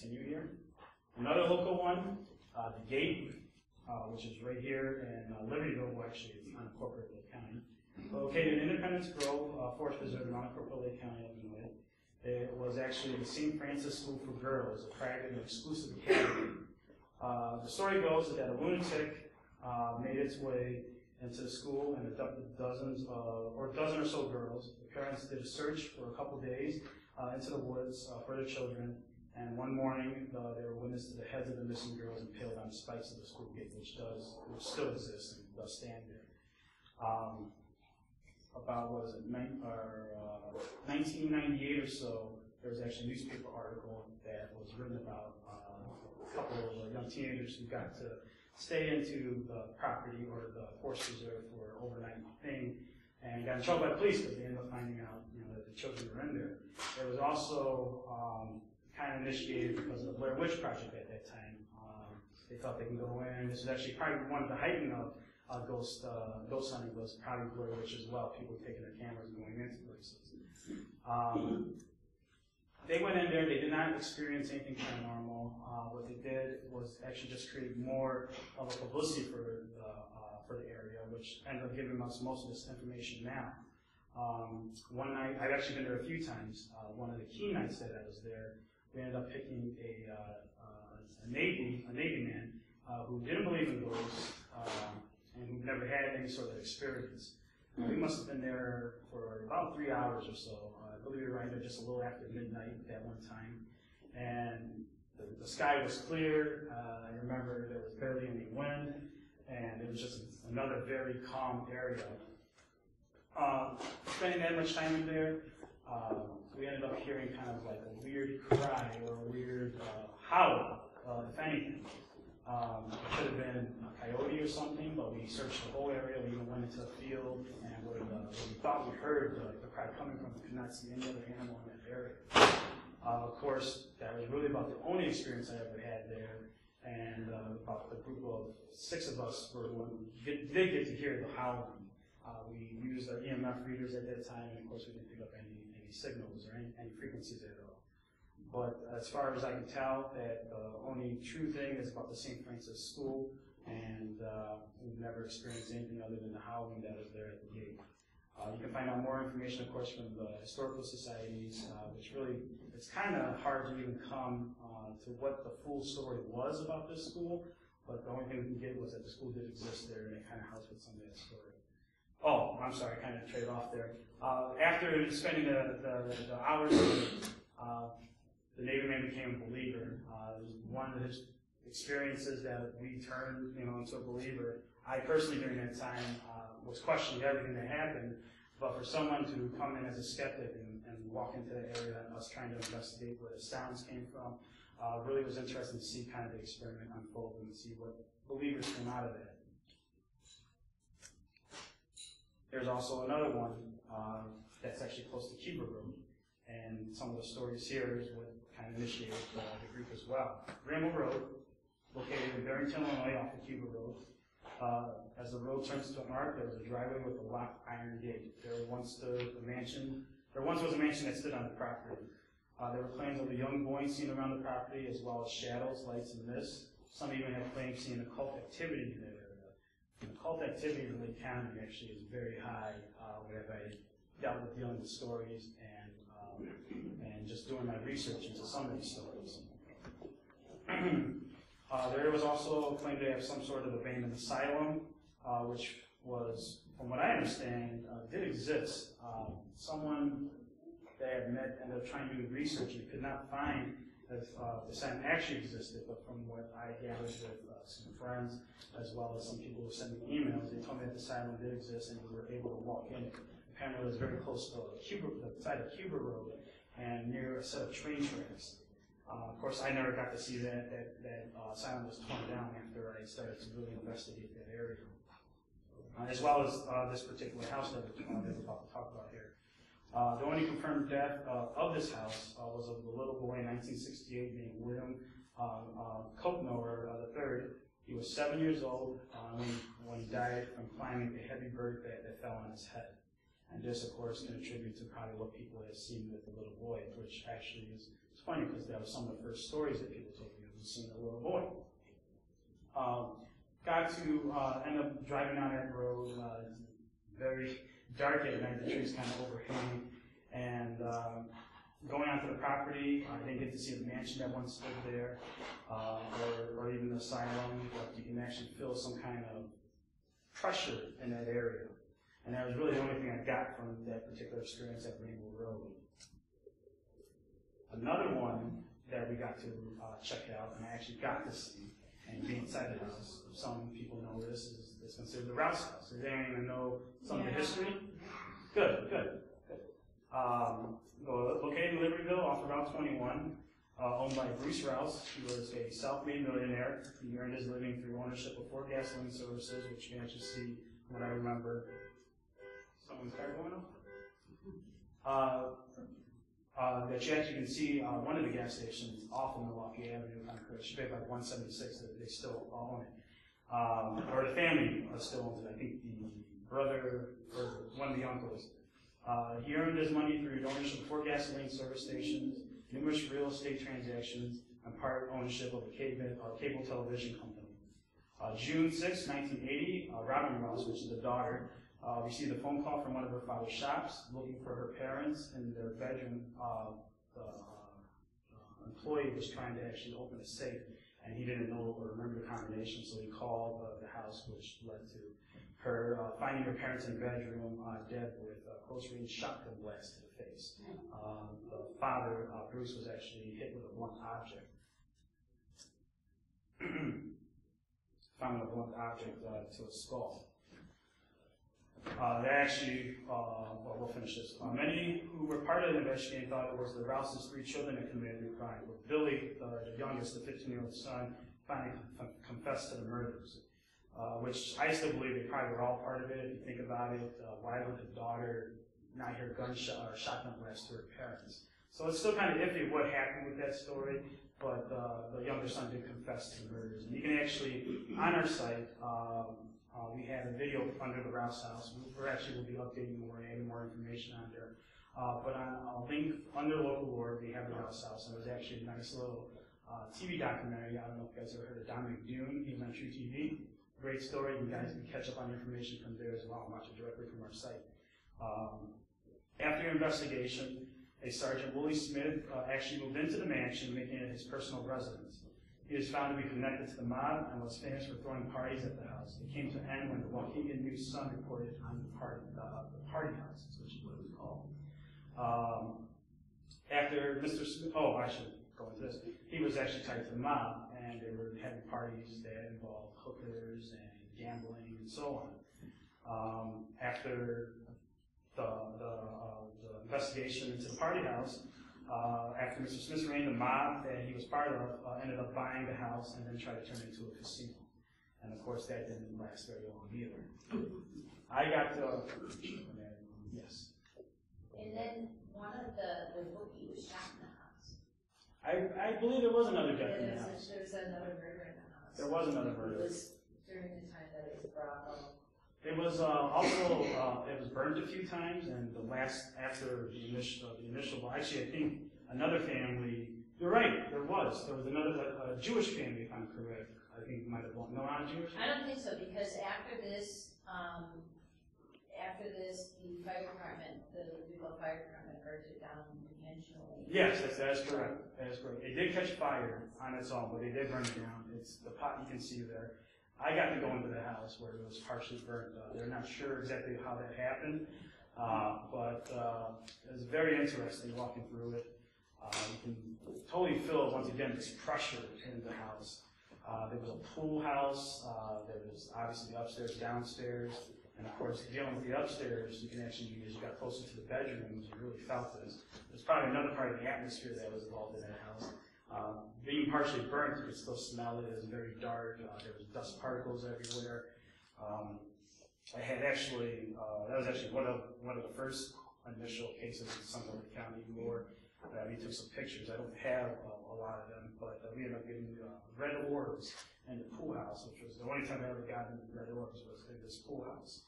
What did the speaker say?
continue here. Another local one, the Gate, which is right here in Libertyville, well, actually it's unincorporated Lake County. Located in Independence Grove, Forest Preserve in unincorporated Lake County, Illinois. It was actually the St. Francis School for Girls, a private and exclusive academy. The story goes that a lunatic made its way into the school and abducted a dozen or so girls. The parents did a search for a couple days into the woods for their children, and one morning they were witness to the heads of the missing girls impaled on the spikes of the school gate, which still exists and does stand there. About, what was it, 1998 or so, there was actually a newspaper article that was written about a couple of young teenagers who got to stay into the property or the forest reserve for an overnight thing and got in trouble by the police because they ended up finding out that the children were in there. It was also kind of initiated because of the Blair Witch Project at that time. They thought they can go in. This was actually probably one of the heightened of ghost hunting was probably Blair Witch as well. People taking their cameras and going into places. They went in there. They did not experience anything paranormal. What they did was actually just create more of a publicity for the area, which ended up giving us most of this information now. One night, I've actually been there a few times. One of the key nights that I was there, we ended up picking a Navy man who didn't believe in ghosts and who never had any sort of experience. We must have been there for about 3 hours or so. I believe we were right there just a little after midnight at that one time. And the sky was clear. I remember there was barely any wind, and it was just another very calm area. Spending that much time in there, we ended up hearing kind of like a weird cry or a weird howl, if anything. It could have been a coyote or something, but we searched the whole area. We even went into a field, and where we thought we heard the cry coming from, we could not see any other animal in that area. Of course, that was really about the only experience I ever had there, and about the group of 6 of us did get to hear the howling. We used our EMF readers at that time, and of course we didn't pick up any signals or any frequencies at all. But as far as I can tell, that the only true thing is about the St. Francis School, and we've never experienced anything other than the howling that was there at the gate. You can find out more information, of course, from the historical societies, which really, it's kind of hard to even come to what the full story was about this school, but the only thing we can get was that the school did exist there, and it kind of housed with some of that story. Oh, I'm sorry, I kind of trade off there. After spending the hours, the Navy man became a believer. It was one of his experiences that we turned, into a believer. I personally, during that time, was questioning everything that happened, but for someone to come in as a skeptic and walk into that area and us trying to investigate where the sounds came from, really was interesting to see kind of the experiment unfold and see what believers came out of that. There's also another one that's actually close to Cuba Road, and some of the stories here is what kind of initiated the group as well. Ramble Road, located in Barrington, Illinois, off of Cuba Road. As the road turns to an arc, there was a driveway with a locked iron gate. There once was a mansion that stood on the property. There were claims of a young boy seen around the property, as well as shadows, lights, and mist. Some even had claims seeing occult activity in that area. And occult activity in Lake County actually is very high. Whenever I dealt with dealing with stories and just doing my research into some of these stories. There was also a claim to have some sort of abandoned asylum, which was, from what I understand, did exist. Someone they had met ended up trying to do research and could not find if the asylum actually existed, but from what I gathered with some friends, as well as some people who sent me emails, they told me that the asylum did exist and we were able to walk in. Apparently it was very close to the side of Cuba Road and near a set of train tracks. Of course, I never got to see that asylum was torn down after I started to really investigate that area. As well as this particular house that we're about to talk about here. The only confirmed death of this house was of the little boy in 1968 named William Kopnower III. He was 7 years old when he died from climbing a heavy bird that fell on his head. And this, of course, can attribute to probably what people have seen with the little boy, which actually is It's funny because that was some of the first stories that people told me of seeing a little boy. Got to end up driving down that road, very dark at night, the trees kind of overhang, and going onto the property, I didn't get to see the mansion that once stood there, or even the asylum, but you can actually feel some kind of pressure in that area. And that was really the only thing I got from that particular experience at Rainbow Road. Another one that we got to check out, and I actually got to see, and be inside the house. Some people know this is considered the Rouse House. Does anyone even know some of the history? Good. Located in Libertyville off of Route 21, owned by Bruce Rouse. He was a self-made millionaire. He earned his living through ownership of 4 gasoline services, which you can actually see when I remember. Someone's car going off? That you actually can see one of the gas stations off of Milwaukee Avenue, kind of crazy. She paid like $176 that they still own it. Or the family still owns it. I think the brother or one of the uncles. He earned his money through ownership of 4 gasoline service stations, numerous real estate transactions, and part ownership of a cable television company. June 6, 1980, Robin Rouse, which is the daughter, received a phone call from one of her father's shops looking for her parents in their bedroom. The employee was trying to actually open a safe, and he didn't know or remember the combination, so he called the house, which led to her finding her parents in the bedroom dead with a close-range shotgun blast to the face. The father, Bruce, was actually hit with a blunt object. Found a blunt object to his skull. We'll finish this. Many who were part of the investigation thought it was the Rouse's 3 children that committed the crime, but Billy, the youngest, the 15-year-old son, finally confessed to the murders, which I still believe they probably were all part of it. If you think about it, why would the daughter not hear gunshot or shotgun blast to her parents? So it's still kind of iffy what happened with that story, but the younger son did confess to the murders. And you can actually, on our site, we have a video under the Rouse House. We'll be updating more and adding more information on there. But on a link under local lore, we have the Rouse House, and it was actually a nice little TV documentary. I don't know if you guys ever heard of Dominic Dune. He's on True TV. Great story. You guys can catch up on information from there as well and watch it directly from our site. After your investigation, a Sergeant Willie Smith actually moved into the mansion, making it his personal residence. He was found to be connected to the mob and was famous for throwing parties at the house. It came to an end when the Waukegan News Sun reported on the party house, which is what it was called. After Mr. Smith, I should go into this. He was actually tied to the mob, and they were having parties that involved hookers and gambling and so on. After the investigation into the party house, after Mr. Smith ran the mob that he was part of, ended up buying the house and then tried to turn it into a casino. And of course, that didn't last very long either. I got yes. And then one of the bookie was shot in the house. I believe there was another death in the house. There was another murder in the house. There was another murder. It was during the time that it was brothel. It was also it was burned a few times, and after the initial. Actually, I think another family. You're right. There was another Jewish family, if I'm correct. I think it might have belonged. No, not Jewish. I don't think so, because after this, the fire department, the Libertyville Fire Department, burned it down intentionally. Yes, that is correct. That is correct. It did catch fire on its own, but they did burn it down. It's the pot you can see there. I got to go into the house where it was partially burnt. They're not sure exactly how that happened, but it was very interesting walking through it. You can totally feel, once again, this pressure in the house. There was a pool house. There was obviously the upstairs, downstairs, and of course, dealing with the upstairs, you can actually, as you got closer to the bedrooms, you really felt this. There's probably another part of the atmosphere that was involved in that house. Being partially burnt, you could still smell it. It was very dark. There was dust particles everywhere. I had actually, that was actually one of the first initial cases in Sunderland County lore. We took some pictures. I don't have a lot of them, but we ended up getting red orbs in the pool house, which was the only time I ever got red orbs was in this pool house.